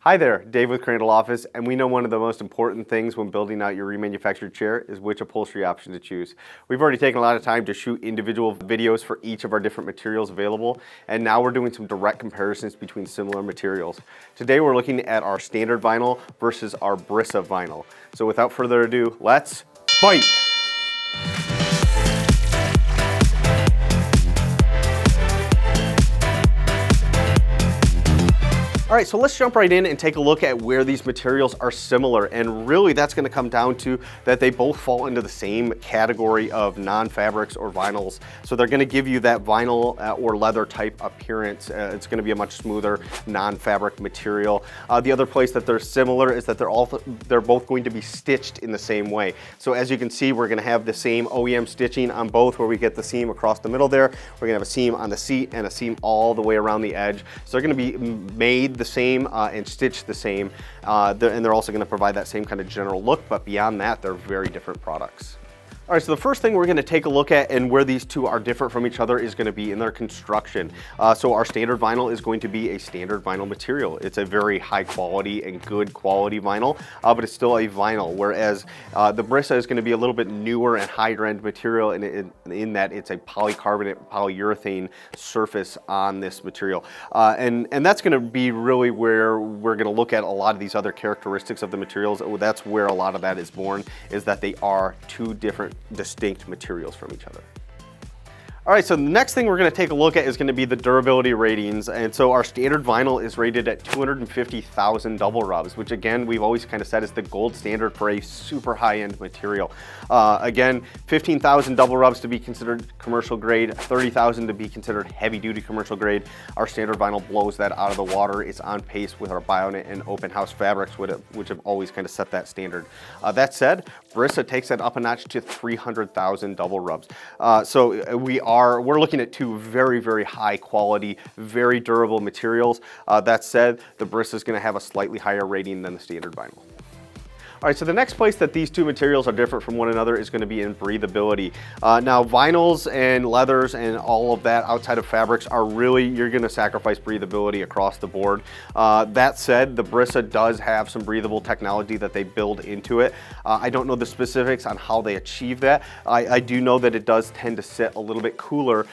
Hi there, Dave with Crandall Office, and we know one of the most important things when building out your remanufactured chair is which upholstery option to choose. We've already taken a lot of time to shoot individual videos for each of our different materials available, and now we're doing some direct comparisons between similar materials. Today we're looking at our standard vinyl versus our Brisa vinyl. So without further ado, let's fight! All right, so let's jump right in and take a look at where these materials are similar, and really that's going to come down to that they both fall into the same category of non-fabrics or vinyls. So they're going to give you that vinyl or leather type appearance. It's going to be a much smoother non-fabric material. The other place that they're similar is that they're both going to be stitched in the same way. So as you can see, we're going to have the same OEM stitching on both, where we get the seam across the middle there. We're going to have a seam on the seat and a seam all the way around the edge. So they're going to be made the same and stitched the same, and they're also going to provide that same kind of general look, but beyond that, they're very different products. All right, so the first thing we're going to take a look at and where these two are different from each other is going to be in their construction. So our standard vinyl is going to be a standard vinyl material. It's a very high quality and good quality vinyl, but it's still a vinyl, whereas the Brisa is going to be a little bit newer and higher end material in that it's a polycarbonate, polyurethane surface on this material. And that's going to be really where we're going to look at a lot of these other characteristics of the materials. That's where a lot of that is born, is that they are two different distinct materials from each other. All right, so the next thing we're going to take a look at is going to be the durability ratings. And so our standard vinyl is rated at 250,000 double rubs, which again, we've always kind of said is the gold standard for a super high-end material. Again, 15,000 double rubs to be considered commercial grade, 30,000 to be considered heavy-duty commercial grade. Our standard vinyl blows that out of the water. It's on pace with our BioKnit and Open House fabrics, which have always kind of set that standard. That said, Brisa takes that up a notch to 300,000 double rubs. So we're looking at two very, very high quality, very durable materials. That said, the Brisa is going to have a slightly higher rating than the standard vinyl. All right, so the next place that these two materials are different from one another is going to be in breathability. Now, vinyls and leathers and all of that outside of fabrics are really, you're going to sacrifice breathability across the board. That said, the Brisa does have some breathable technology that they build into it. I don't know the specifics on how they achieve that. I do know that it does tend to sit a little bit cooler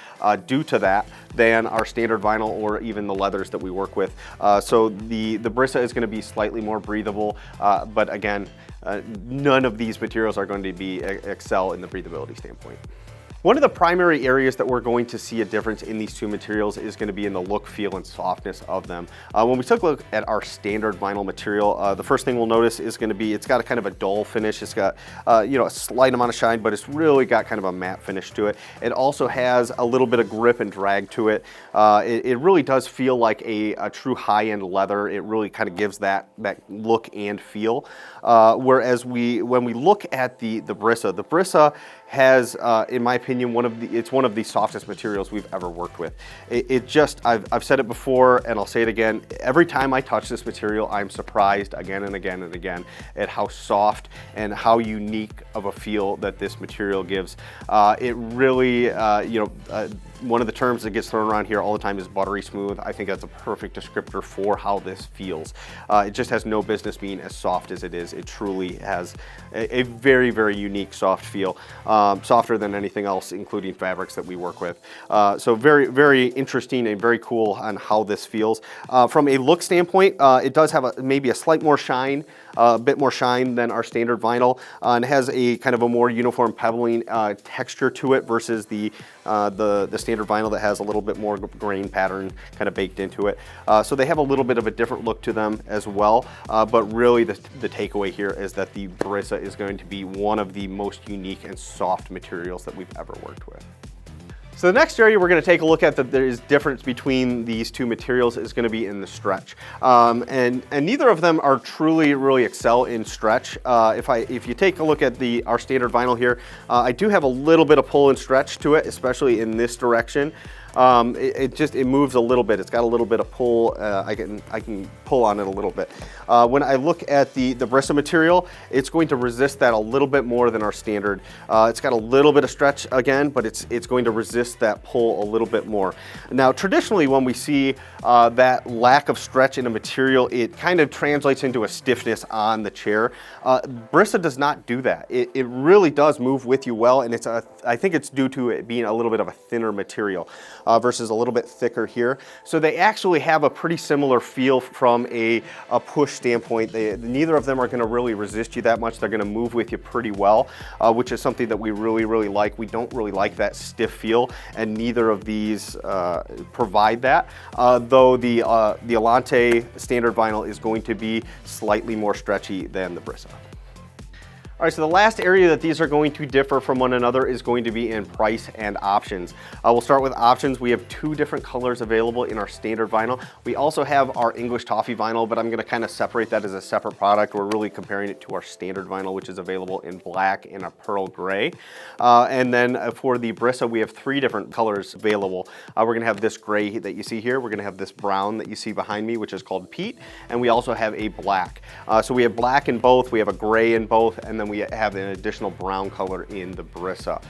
due to that than our standard vinyl or even the leathers that we work with. So the Brisa is going to be slightly more breathable, but again, none of these materials are going to excel in the breathability standpoint. One of the primary areas that we're going to see a difference in these two materials is going to be in the look, feel, and softness of them. When we took a look at our standard vinyl material, the first thing we'll notice is going to be it's got a kind of a dull finish. It's got a slight amount of shine, but it's really got kind of a matte finish to it. It also has a little bit of grip and drag to it. It really does feel like a true high-end leather. It really kind of gives that look and feel. Whereas when we look at the Brisa has, in my opinion, it's one of the softest materials we've ever worked with. I've said it before and I'll say it again, every time I touch this material, I'm surprised again and again and again at how soft and how unique of a feel that this material gives. It really, one of the terms that gets thrown around here all the time is buttery smooth. I think that's a perfect descriptor for how this feels. It just has no business being as soft as it is. It truly has a very, very unique soft feel, softer than anything else, including fabrics that we work with. So very, very interesting and very cool on how this feels. From a look standpoint, it does have maybe a slight more shine, a bit more shine than our standard vinyl, and has a kind of a more uniform pebbling texture to it versus the standard vinyl that has a little bit more grain pattern kind of baked into it. So they have a little bit of a different look to them as well, but really the takeaway here is that the Brisa is going to be one of the most unique and soft materials that we've ever worked with. So the next area we're going to take a look at that there is difference between these two materials is going to be in the stretch. And neither of them are truly really excel in stretch. If you take a look at our standard vinyl here, I do have a little bit of pull and stretch to it, especially in this direction. It moves a little bit. It's got a little bit of pull. I can pull on it a little bit. When I look at the Brisa material, it's going to resist that a little bit more than our standard. It's got a little bit of stretch again, but it's going to resist that pull a little bit more. Now, traditionally, when we see that lack of stretch in a material, it kind of translates into a stiffness on the chair. Brisa does not do that. It really does move with you well, and I think it's due to it being a little bit of a thinner material versus a little bit thicker here. So they actually have a pretty similar feel from a push standpoint. Neither of them are going to really resist you that much. They're going to move with you pretty well, which is something that we really like. We don't really like that stiff feel, and neither of these provide that. Though the Alante standard vinyl is going to be slightly more stretchy than the Brisa. All right, so the last area that these are going to differ from one another is going to be in price and options. We'll start with options. We have 2 different colors available in our standard vinyl. We also have our English toffee vinyl, but I'm gonna kind of separate that as a separate product. We're really comparing it to our standard vinyl, which is available in black and a pearl gray. And then for the Brisa, we have 3 different colors available. We're gonna have this gray that you see here. We're gonna have this brown that you see behind me, which is called peat. And we also have a black. So we have black in both, we have a gray in both, and then we have an additional brown color in the Brisa.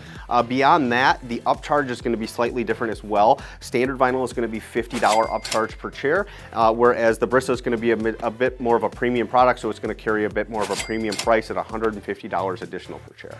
Beyond that, the upcharge is going to be slightly different as well. Standard vinyl is going to be $50 upcharge per chair, whereas the Brisa is going to be a bit more of a premium product, so it's going to carry a bit more of a premium price at $150 additional per chair.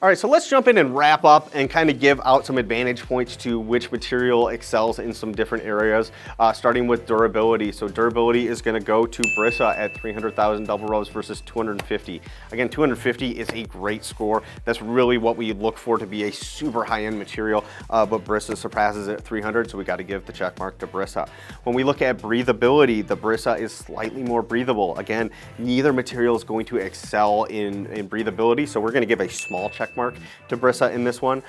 All right, so let's jump in and wrap up and kind of give out some advantage points to which material excels in some different areas, starting with durability. So durability is going to go to Brisa at 300,000 double rows versus 250. Again, 250 is a great score. That's really what we look for to be a super high-end material, but Brisa surpasses it at 300, so we got to give the check mark to Brisa. When we look at breathability, the Brisa is slightly more breathable. Again, neither material is going to excel in breathability, so we're going to give a small check mark to Brisa in this one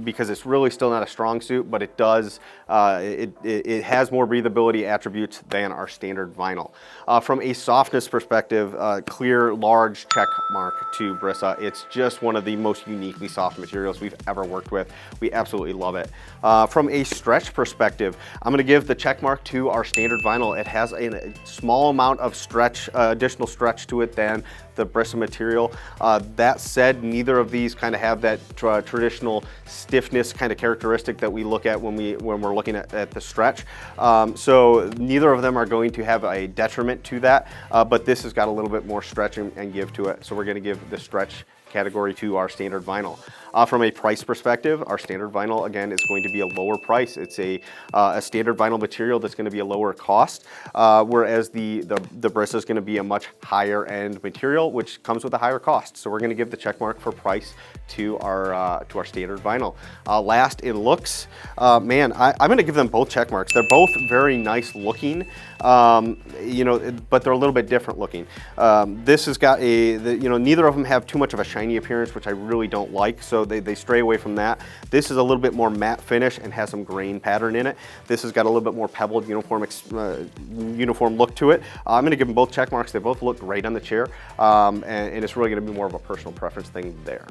because it's really still not a strong suit, but it does it has more breathability attributes than our standard vinyl. From a softness perspective, clear large check mark to Brisa. It's just one of the most uniquely soft materials we've ever worked with. We absolutely love it. From a stretch perspective, I'm going to give the check mark to our standard vinyl. It has a small amount of stretch, additional stretch to it than the Brisa material. That said, neither of these kind of have that traditional stiffness kind of characteristic that we look at when we're looking at the stretch. So neither of them are going to have a detriment to that, but this has got a little bit more stretch and give to it. So we're going to give the stretch category to our standard vinyl. From a price perspective, our standard vinyl, again, is going to be a lower price. It's a standard vinyl material that's going to be a lower cost, whereas the Brisa is going to be a much higher end material, which comes with a higher cost. So we're going to give the check mark for price to our standard vinyl. Last, in looks, man, I'm going to give them both check marks. They're both very nice looking, you know, but they're a little bit different looking. This has got neither of them have too much of a shiny appearance, which I really don't like. So they stray away from that. This is a little bit more matte finish and has some grain pattern in it. This has got a little bit more pebbled uniform look to it. I'm going to give them both check marks. They both look great on the chair, and it's really going to be more of a personal preference thing there.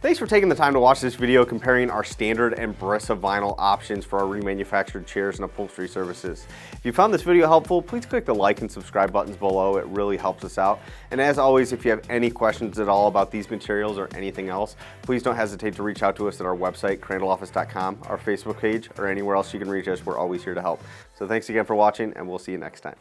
Thanks for taking the time to watch this video comparing our standard and Brisa vinyl options for our remanufactured chairs and upholstery services. If you found this video helpful, please click the like and subscribe buttons below. It really helps us out. And as always, if you have any questions at all about these materials or anything else, please don't hesitate to reach out to us at our website, crandalloffice.com, our Facebook page, or anywhere else you can reach us. We're always here to help. So thanks again for watching, and we'll see you next time.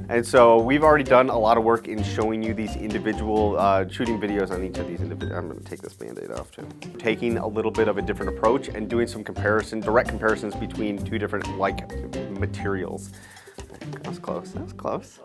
And so we've already done a lot of work in showing you these individual shooting videos on each of these individual. I'm going to take this Band-Aid off too. Taking a little bit of a different approach and doing some direct comparisons between 2 different like materials. That was close. That was close.